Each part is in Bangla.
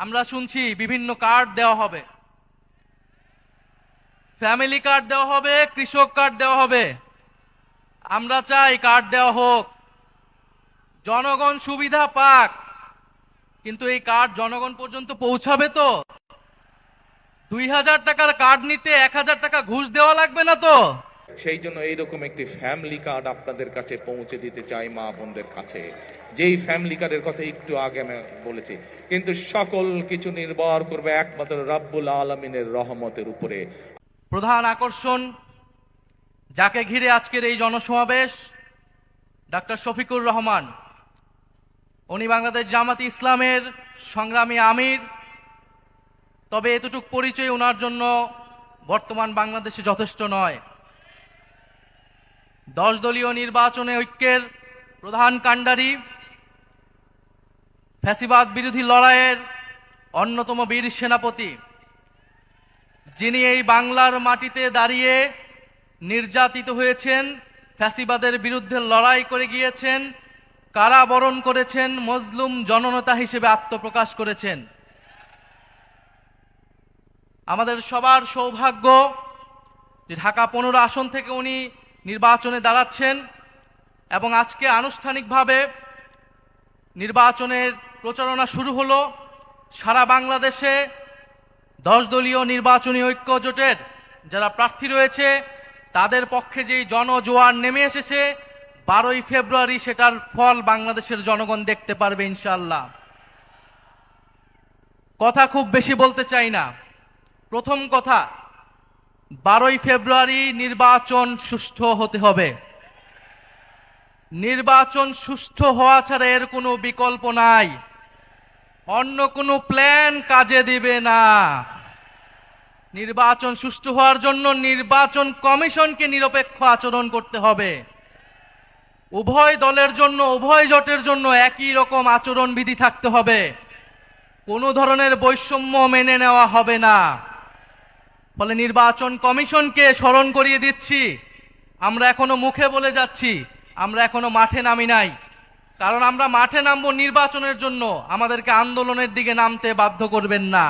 আমরা শুনছি বিভিন্ন কার্ড দেওয়া হবে, ফ্যামিলি কার্ড দেওয়া হবে, কৃষক কার্ড দেওয়া হবে। আমরা চাই কার্ড দেওয়া হোক, জনগণ সুবিধা পাক, কিন্তু এই কার্ড জনগণ পর্যন্ত পৌঁছাবে তো? 2000 টাকার কার্ড নিতে 1000 টাকা ঘুষ দেওয়া লাগবে না তো? সেই জন্য এইরকম একটি ফ্যামিলি কার্ড আপনাদের কাছে পৌঁছে দিতে চাই মা বোনদের কাছে, যেই ফ্যামিলি কার্ডের কথা একটু আগে আমি বলেছি। কিন্তু সকল কিছু নির্ভর করবে একমাত্র রাব্বুল আলামিনের রহমতের উপরে। প্রধান আকর্ষণ যাকে ঘিরে আজকের এই জনসমাবেশ, ডাক্তার শফিকুর রহমান। উনি বাংলাদেশ জামাতি ইসলামের সংগ্রামী আমির। তবে এতটুক পরিচয় ওনার জন্য বর্তমান বাংলাদেশে যথেষ্ট নয়। 10 দলীয় নির্বাচনে ঐক্যের প্রধান কাণ্ডারি, ফ্যাসিবাদ বিরোধী লড়াইয়ের অন্যতম বীর সেনাপতি, যিনি এই বাংলার মাটিতে দাঁড়িয়ে নির্যাতিত হয়েছেন, ফ্যাসিবাদের বিরুদ্ধে লড়াই করে গিয়েছেন, কারাবরণ করেছেন, মজলুম জননেতা হিসেবে আত্মপ্রকাশ করেছেন। আমাদের সবার সৌভাগ্য যে ঢাকা 15 আসন থেকে উনি নির্বাচনে দাঁড়াচ্ছেন এবং আজকে আনুষ্ঠানিকভাবে নির্বাচনের প্রচারণা শুরু হলো। সারা বাংলাদেশে 10 দলীয় নির্বাচনী ঐক্য জোটের যারা প্রার্থী রয়েছে তাদের পক্ষে যেই জনজোয়ার নেমে এসেছে, 12ই ফেব্রুয়ারি সেটার ফল বাংলাদেশের জনগণ দেখতে পারবে ইনশাআল্লাহ। কথা খুব বেশি বলতে চাই না। প্রথম কথা, 12ই ফেব্রুয়ারি নির্বাচন সুষ্ঠু হতে হবে। নির্বাচন সুষ্ঠু হওয়া ছাড়া এর কোনো বিকল্প নাই। অন্য কোনো প্ল্যান কাজে দিবে না। নির্বাচন সুষ্ঠু হওয়ার জন্য নির্বাচন কমিশনকে নিরপেক্ষ আচরণ করতে হবে। উভয় দলের জন্য, উভয় জোটের জন্য একই রকম আচরণ বিধি থাকতে হবে। কোনো ধরনের বৈষম্য মেনে নেওয়া হবে না। ফলে নির্বাচন কমিশনকে স্মরণ করিয়ে দিচ্ছি, আমরা এখনো মুখে বলে যাচ্ছি, আমরা এখনো মাঠে নামি নাই। কারণ আমরা মাঠে নামবো নির্বাচনের জন্য, আমাদেরকে আন্দোলনের দিকে নামতে বাধ্য করবেন না।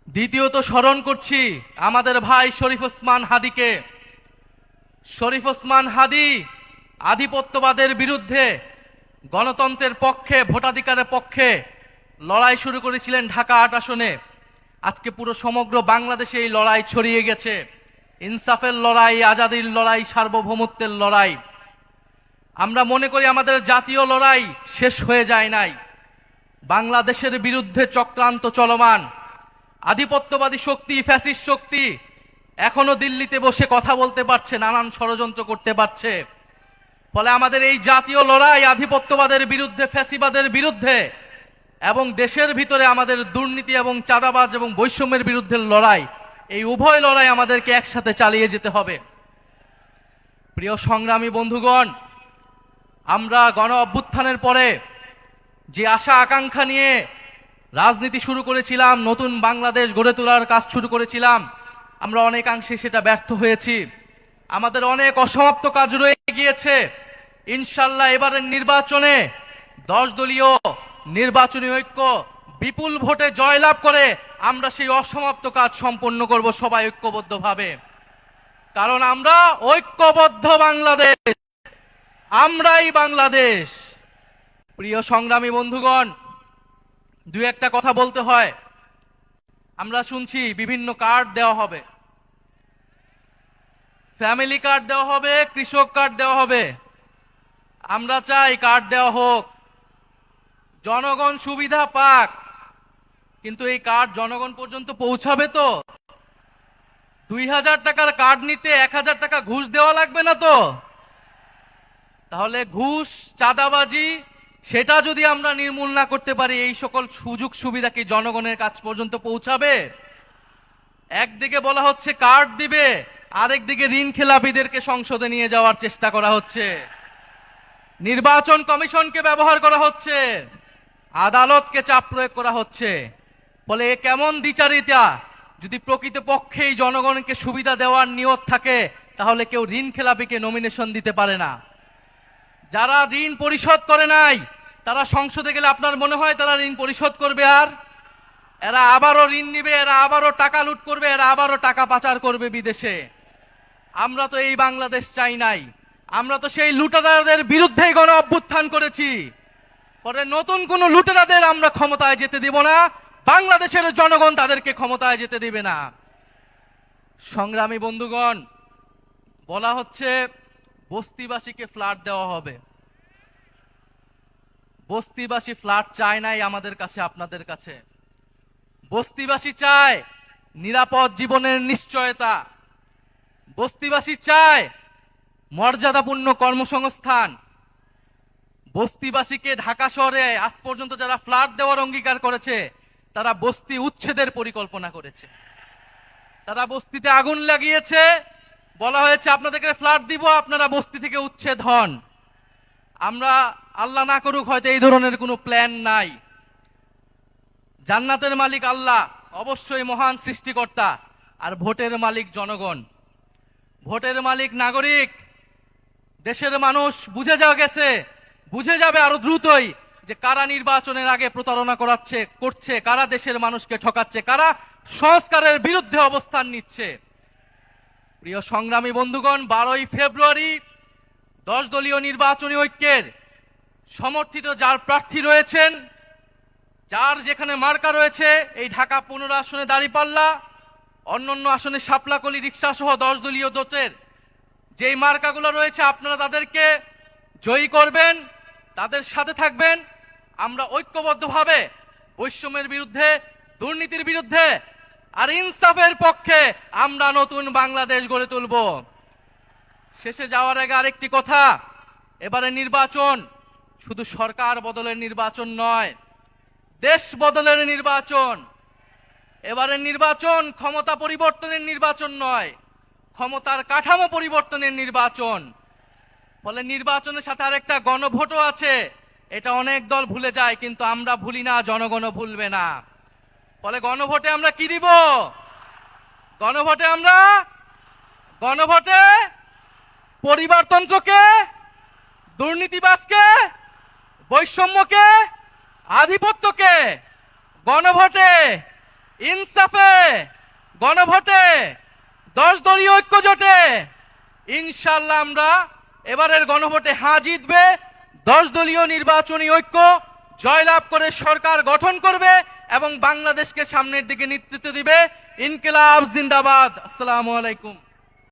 দ্বিতীয়ত স্মরণ করছি আমাদের ভাই শরীফ ওসমান হাদিকে। শরীফ ওসমান হাদি আধিপত্যবাদের বিরুদ্ধে, গণতন্ত্রের পক্ষে, ভোটাধিকারের পক্ষে লড়াই শুরু করেছিলেন ঢাকা 8 আসনে। আজকে পুরো সমগ্র বাংলাদেশে এই লড়াই ছড়িয়ে গেছে। ইনসাফের লড়াই, আজাদির লড়াই, সার্বভৌমত্বের লড়াই। আমরা মনে করি আমাদের জাতীয় লড়াই শেষ হয়ে যায় নাই। বাংলাদেশের বিরুদ্ধে চক্রান্ত চলমান। আধিপত্যবাদী শক্তি, ফ্যাসিস্ট শক্তি এখনো দিল্লিতে বসে কথা বলতে পারছে, নানান ষড়যন্ত্র করতে পারছে। ফলে আমাদের এই জাতীয় লড়াই আধিপত্যবাদের বিরুদ্ধে, ফ্যাসিবাদের বিরুদ্ধে এবং দেশের ভিতরে আমাদের দুর্নীতি এবং চাঁদাবাজ এবং বৈষম্যের বিরুদ্ধে লড়াই, এই উভয় লড়াই আমাদেরকে একসাথে চালিয়ে যেতে হবে। প্রিয় সংগ্রামী বন্ধুগণ, আমরা গণ অভ্যুত্থানের পরে যে আশা আকাঙ্ক্ষা নিয়ে রাজনীতি শুরু করেছিলাম, নতুন বাংলাদেশ গড়ে তোলার কাজ শুরু করেছিলাম, আমরা অনেকাংশে সেটা ব্যর্থ হয়েছি। আমাদের অনেক অসমাপ্ত কাজ রয়ে গিয়েছে। ইনশাল্লাহ এবারের নির্বাচনে 10 দলীয় নির্বাচনী ঐক্য বিপুল ভোটে জয়লাভ করে আমরা সেই অসমাপ্ত কাজ সম্পন্ন করব সবাই ঐক্যবদ্ধভাবে। কারণ আমরা ঐক্যবদ্ধ বাংলাদেশ, আমরাই বাংলাদেশ। প্রিয় সংগ্রামী বন্ধুগণ, দুই একটা কথা বলতে হয়। আমরা শুনছি বিভিন্ন কার্ড দেওয়া হবে, ফ্যামিলি কার্ড দেওয়া হবে, কৃষক কার্ড দেওয়া হবে। আমরা চাই কার্ড দেওয়া হোক, জনগণ সুবিধা পাক, কিন্তু এই কার্ড জনগণ পর্যন্ত পৌঁছাবে তো? 2000 টাকার কার্ড নিতে 1000 টাকা ঘুষ দেওয়া লাগবে না তো? তাহলে ঘুষ, চাঁদাবাজি সেটা যদি আমরা নির্মূল না করতে পারি, এই সকল সুযোগ সুবিধা কি জনগণের কাছ পর্যন্ত পৌঁছাবে? একদিকে বলা হচ্ছে কার্ড দিবে, আরেকদিকে ঋণ খেলাপিদেরকে সংসদে নিয়ে যাওয়ার চেষ্টা করা হচ্ছে। নির্বাচন কমিশনকে ব্যবহার করা হচ্ছে, আদালতকে চাপ প্রয়োগ করা হচ্ছে। ফলে এ কেমন দ্বিচারিতা? যদি প্রকৃতপক্ষেই জনগণকে সুবিধা দেওয়ার নিয়ত থাকে, তাহলে কেউ ঋণ খেলাপিকে নমিনেশন দিতে পারে না। যারা ঋণ পরিশোধ করে নাই, তারা সংসদে গেলে আপনার মনে হয় তারা ঋণ পরিশোধ করবে? আর এরা আবারও ঋণ নিবে, এরা আবারও টাকা লুট করবে, এরা আবারও টাকা পাচার করবে বিদেশে। আমরা তো এই বাংলাদেশ চাই নাই, আমরা তো সেই লুটেরাদের বিরুদ্ধেই গণ অভ্যুত্থান করেছি। পরে নতুন কোন লুটেরাদের আমরা ক্ষমতায় যেতে দিব না, বাংলাদেশের জনগণ তাদেরকে ক্ষমতায় যেতে দিবে না। সংগ্রামী বন্ধুগণ, বলা হচ্ছে বস্তিবাসীকে ফ্ল্যাট দেওয়া হবে। বস্তিবাসী ফ্ল্যাট চায় নাই আমাদের কাছে, আপনাদের কাছে। বস্তিবাসী চায় নিরাপদ জীবনের নিশ্চয়তা। বস্তিবাসী চায় মর্যাদাপূর্ণ কর্মসংস্থান। বস্তিবাসীকে ঢাকা শহরে আজ পর্যন্ত যারা ফ্ল্যাট দেওয়ার অঙ্গীকার করেছে, তারা বস্তি উচ্ছেদের পরিকল্পনা করেছে। তারা বস্তিতে আগুন লাগিয়েছে, বলা হয়েছে আপনাদেরকে ফ্ল্যাট দিব, আপনারা বস্তি থেকে উচ্ছেদ হন। আমরা আল্লাহ না করুক হয়তো এই ধরনের কোনো প্ল্যান নাই। জান্নাতের মালিক আল্লাহ, অবশ্যই মহান সৃষ্টিকর্তা, আর ভোটের মালিক জনগণ। ভোটের মালিক নাগরিক। দেশের মানুষ বুঝে বুঝে যাবে আরো দ্রুতই যে কারা নির্বাচনের আগে প্রতারণা করছে, কারা দেশের মানুষকে ঠকাচ্ছে, কারা সংস্কারের বিরুদ্ধে অবস্থান নিচ্ছে। প্রিয় সংগ্রামী বন্ধুগণ, 12ই ফেব্রুয়ারি 10 দলীয় নির্বাচনী ঐক্যের সমর্থিত যার প্রার্থী রয়েছেন, যার যেখানে মার্কা রয়েছে, এই ঢাকা 15 আসনে দাঁড়িপাল্লা, অন্যান্য আসনে শাপলাকলি, রিক্সা সহ 10 দলীয় জোটের যেই মার্কাগুলো রয়েছে, আপনারা তাদেরকে জয়ী করবেন, তাদের সাথে থাকবেন। আমরা ঐক্যবদ্ধভাবে বৈষম্যের বিরুদ্ধে, দুর্নীতির বিরুদ্ধে আর ইনসাফের পক্ষে আমরা নতুন বাংলাদেশ গড়ে তুলব। শেষে যাওয়ার আগে আরেকটি কথা, এবারে নির্বাচন শুধু সরকার বদলের নির্বাচন নয়, দেশ বদলের নির্বাচন। এবারে নির্বাচন ক্ষমতা পরিবর্তনের নির্বাচন নয়, ক্ষমতার কাঠামো পরিবর্তনের নির্বাচন। ফলে নির্বাচনের সাথে আরেকটা গণভোটও আছে। এটা অনেক দল ভুলে যায়, কিন্তু আমরা ভুলি না, জনগণও ভুলবে না। ফলে গণভোটে আমরা কি দিব? গণভোটে পরিবারতন্ত্রকে, দুর্নীতিবাজকে, বৈষম্যকে, আধিপত্যকে, গণভোটে ইনসাফে, গণভোটে 10 দলীয় ঐক্য জোটে ইনশাআল্লাহ আমরা এবারের গণভোটে হ্যাঁ জিতবে। 10 দলীয় নির্বাচনী ঐক্য জয়লাভ করে সরকার গঠন করবে এবং বাংলাদেশকে সামনের দিকে নেতৃত্ব দিবে। ইনকিলাব জিন্দাবাদ। আসসালামু আলাইকুম।